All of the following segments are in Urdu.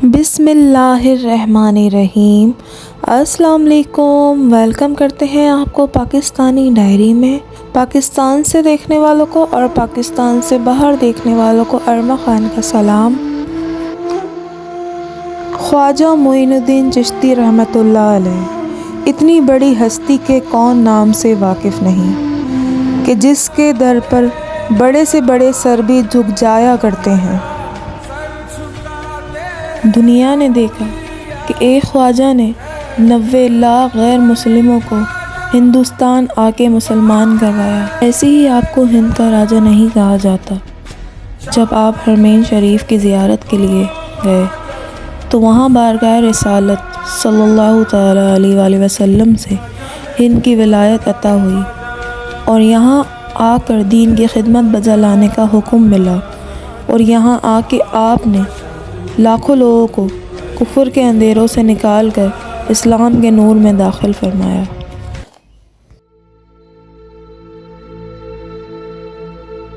بسم اللہ الرحمن الرحیم۔ السلام علیکم، ویلکم کرتے ہیں آپ کو پاکستانی ڈائری میں۔ پاکستان سے دیکھنے والوں کو اور پاکستان سے باہر دیکھنے والوں کو ارما خان کا سلام۔ خواجہ معین الدین چشتی رحمۃ اللہ علیہ، اتنی بڑی ہستی کے کون نام سے واقف نہیں کہ جس کے در پر بڑے سے بڑے سر بھی جھک جایا کرتے ہیں۔ دنیا نے دیکھا کہ ایک خواجہ نے 90 لاکھ غیر مسلموں کو ہندوستان آ کے مسلمان کروایا۔ ایسے ہی آپ کو ہند کا راجہ نہیں کہا جاتا۔ جب آپ حرمین شریف کی زیارت کے لیے گئے تو وہاں بارگاہ رسالت صلی اللہ تعالیٰ علیہ وآلہ وسلم سے ہند کی ولایت عطا ہوئی اور یہاں آ کر دین کی خدمت بجا لانے کا حکم ملا، اور یہاں آ کے آپ نے لاکھوں لوگوں کو کفر کے اندھیروں سے نکال کر اسلام کے نور میں داخل فرمایا۔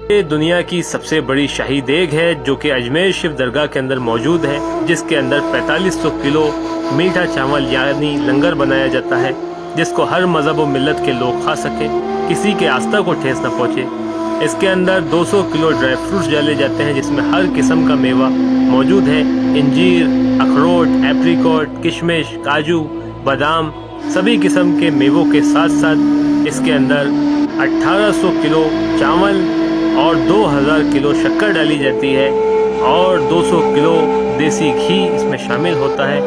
یہ دنیا کی سب سے بڑی شاہی دیگ ہے جو کہ اجمیر شریف درگاہ کے اندر موجود ہے، جس کے اندر 4500 کلو میٹھا چاول یعنی لنگر بنایا جاتا ہے، جس کو ہر مذہب و ملت کے لوگ کھا سکیں، کسی کے آستہ کو ٹھیس نہ پہنچے۔ اس کے اندر 200 کلو ڈرائی فروٹس ڈالے جاتے ہیں، جس میں ہر قسم کا میوہ موجود ہے، انجیر، اخروٹ، ایپریکوٹ، کشمش، کاجو، بادام، سبھی قسم کے میووں کے ساتھ ساتھ اس کے اندر 1800 کلو چاول اور 2000 کلو شکر ڈالی جاتی ہے اور 200 کلو دیسی گھی اس میں شامل ہوتا ہے۔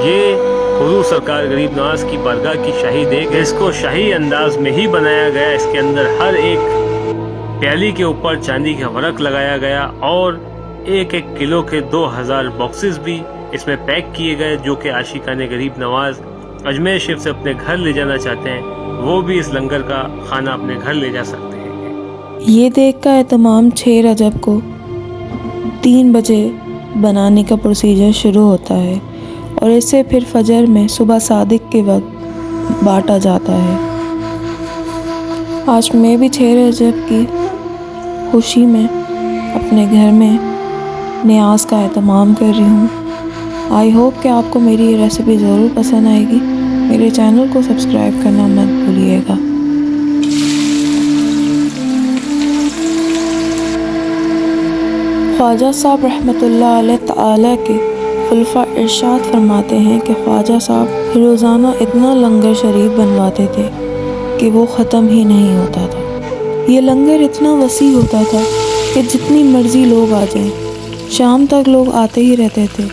یہ حضور سرکار غریب نواز کی بارگاہ کی شاہی دیگ ہے، اس کو شاہی انداز میں ہی بنایا گیا۔ اس کے اندر ہر ایک پیالی کے اوپر چاندی کا ورق لگایا گیا اور ایک کلو کے 2000 باکسز بھی اس میں پیک کیے گئے، جو کہ عاشقان غریب نواز اجمیر شریف سے اپنے گھر لے جانا چاہتے ہیں، وہ بھی اس لنگر کا کھانا اپنے گھر لے جا سکتے ہیں۔ یہ دیگ کا اہتمام 6 رجب کو 3 بجے بنانے کا پروسیجر شروع ہوتا ہے اور اسے پھر فجر میں صبح صادق کے وقت بانٹا جاتا ہے۔ آج میں بھی 6 رجب کی خوشی میں اپنے گھر میں نیاز کا اہتمام کر رہی ہوں۔ آئی ہوپ کہ آپ کو میری یہ ریسیپی ضرور پسند آئے گی۔ میرے چینل کو سبسکرائب کرنا مت بھولیے گا۔ خواجہ صاحب رحمۃ اللہ علیہ تعالیٰ کے خلفاء ارشاد فرماتے ہیں کہ خواجہ صاحب روزانہ اتنا لنگر شریف بنواتے تھے کہ وہ ختم ہی نہیں ہوتا تھا۔ یہ لنگر اتنا وسیع ہوتا تھا کہ جتنی مرضی لوگ آ جائیں، شام تک لوگ آتے ہی رہتے تھے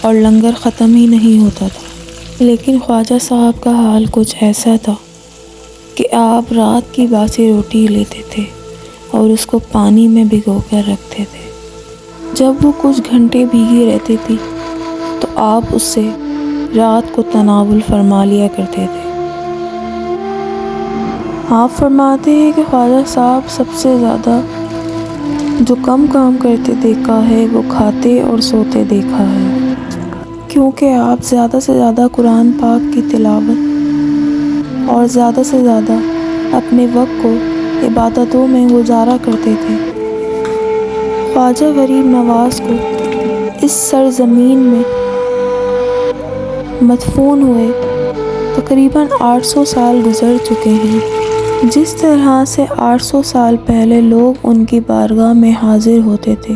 اور لنگر ختم ہی نہیں ہوتا تھا۔ لیکن خواجہ صاحب کا حال کچھ ایسا تھا کہ آپ رات کی باسی روٹی لیتے تھے اور اس کو پانی میں بھگو کر رکھتے تھے۔ جب وہ کچھ گھنٹے بھیگی رہتی تھی تو آپ اس سے رات کو تناول فرما لیا کرتے تھے۔ آپ فرماتے ہیں کہ خواجہ صاحب سب سے زیادہ جو کم کام کرتے دیکھا ہے وہ کھاتے اور سوتے دیکھا ہے، کیونکہ آپ زیادہ سے زیادہ قرآن پاک کی تلاوت اور زیادہ سے زیادہ اپنے وقت کو عبادتوں میں گزارا کرتے تھے۔ خواجہ غریب نواز کو اس سرزمین میں مدفون ہوئے تقریباً 800 سال گزر چکے ہیں۔ جس طرح سے 800 سال پہلے لوگ ان کی بارگاہ میں حاضر ہوتے تھے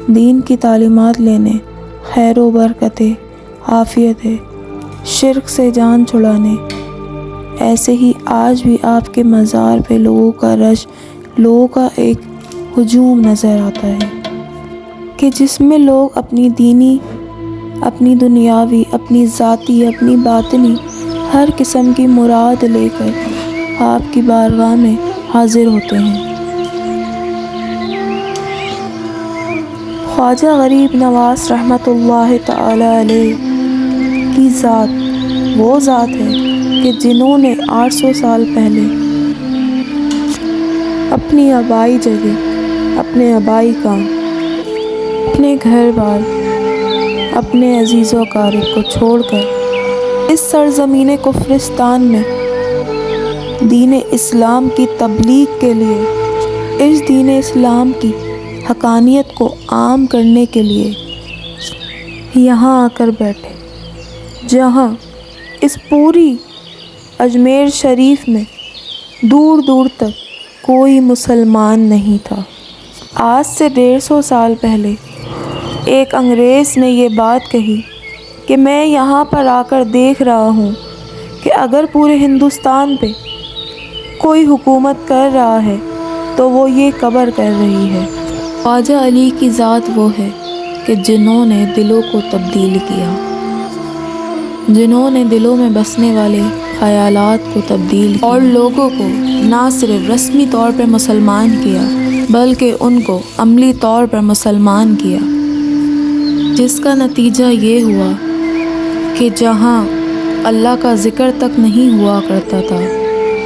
دین کی تعلیمات لینے، خیر و برکتیں، عافیتیں، شرک سے جان چھڑانے، ایسے ہی آج بھی آپ کے مزار پہ لوگوں کا رش، لوگوں کا ایک ہجوم نظر آتا ہے کہ جس میں لوگ اپنی دینی، اپنی دنیاوی، اپنی ذاتی، اپنی باطنی ہر قسم کی مراد لے کر آپ کی بارگاہ میں حاضر ہوتے ہیں۔ خواجہ غریب نواز رحمۃ اللہ تعالی علیہ کی ذات وہ ذات ہے کہ جنہوں نے 800 سال پہلے اپنی آبائی جگہ، اپنے آبائی کام، اپنے گھر بار، اپنے عزیز و اقارب کو چھوڑ کر اس سرزمین کفرستان میں دین اسلام کی تبلیغ کے لیے، اس دین اسلام کی حقانیت کو عام کرنے کے لیے یہاں آ کر بیٹھے جہاں اس پوری اجمیر شریف میں دور دور تک کوئی مسلمان نہیں تھا۔ آج سے 150 سال پہلے ایک انگریز نے یہ بات کہی کہ میں یہاں پر آ کر دیکھ رہا ہوں کہ اگر پورے ہندوستان پہ کوئی حکومت کر رہا ہے تو وہ یہ قبر کر رہی ہے۔ خواجہ علی کی ذات وہ ہے کہ جنہوں نے دلوں کو تبدیل کیا، جنہوں نے دلوں میں بسنے والے خیالات کو تبدیل کیا اور لوگوں کو نہ صرف رسمی طور پر مسلمان کیا بلکہ ان کو عملی طور پر مسلمان کیا، جس کا نتیجہ یہ ہوا کہ جہاں اللہ کا ذکر تک نہیں ہوا کرتا تھا،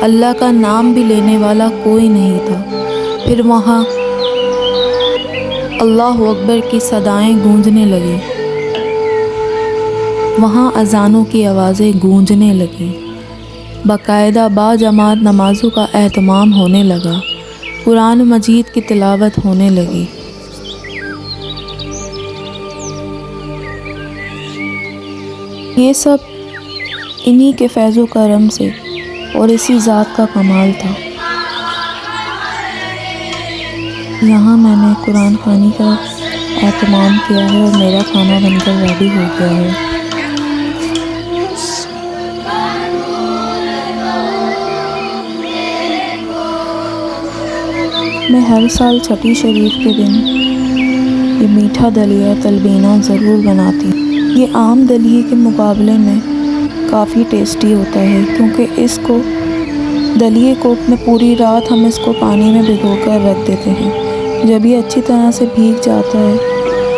اللہ کا نام بھی لینے والا کوئی نہیں تھا، پھر وہاں اللہ اکبر کی صدائیں گونجنے لگیں، وہاں اذانوں کی آوازیں گونجنے لگیں، باقاعدہ باجماعت نمازوں کا اہتمام ہونے لگا، قرآن مجید کی تلاوت ہونے لگی۔ یہ سب انہی کے فیض و کرم سے اور اسی ذات کا کمال تھا۔ یہاں میں نے قرآن خوانی کا اہتمام کیا ہے اور میرا کھانا بن کر ریڈی ہو گیا ہے۔ میں ہر سال چھٹی شریف کے دن یہ میٹھا دلیا تلبینہ ضرور بناتی ہوں۔ یہ عام دلیے کے مقابلے میں کافی ٹیسٹی ہوتا ہے کیونکہ اس کو دلیے کو میں پوری رات ہم اس کو پانی میں بھگو کر رکھ دیتے ہیں۔ جب یہ اچھی طرح سے بھیگ جاتا ہے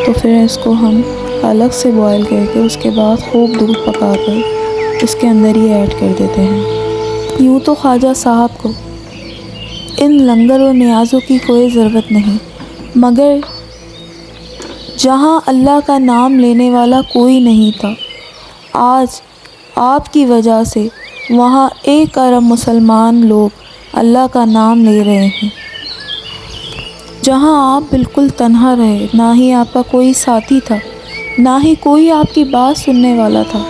تو پھر اس کو ہم الگ سے بوائل کر کے اس کے بعد خوب دودھ پکا کر اس کے اندر ہی ایڈ کر دیتے ہیں۔ یوں تو خواجہ صاحب کو ان لنگر و نیازوں کی کوئی ضرورت نہیں، مگر جہاں اللہ کا نام لینے والا کوئی نہیں تھا، آج آپ کی وجہ سے وہاں 1 ارب مسلمان لوگ اللہ کا نام لے رہے ہیں۔ جہاں آپ بالکل تنہا رہے، نہ ہی آپ کا کوئی ساتھی تھا، نہ ہی کوئی آپ کی بات سننے والا تھا،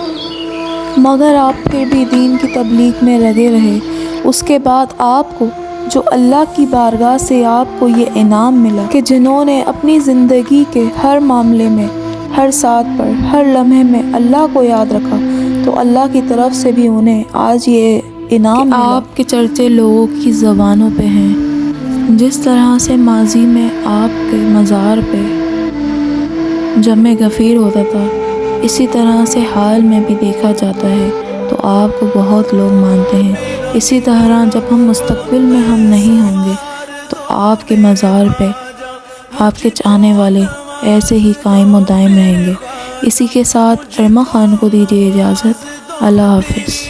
مگر آپ پھر بھی دین کی تبلیغ میں لگے رہے۔ اس کے بعد آپ کو جو اللہ کی بارگاہ سے آپ کو یہ انعام ملا کہ جنہوں نے اپنی زندگی کے ہر معاملے میں، ہر ساتھ پر، ہر لمحے میں اللہ کو یاد رکھا، تو اللہ کی طرف سے بھی انہیں آج یہ انعام ملا۔ آپ کے چرچے لوگوں کی زبانوں پہ ہیں، جس طرح سے ماضی میں آپ کے مزار پہ جمع غفیر ہوتا تھا، اسی طرح سے حال میں بھی دیکھا جاتا ہے، تو آپ کو بہت لوگ مانتے ہیں۔ اسی طرح جب ہم مستقبل میں ہم نہیں ہوں گے تو آپ کے مزار پہ آپ کے چاہنے والے ایسے ہی قائم و دائم رہیں گے۔ اسی کے ساتھ ارما خان کو دیجیے اجازت۔ اللہ حافظ۔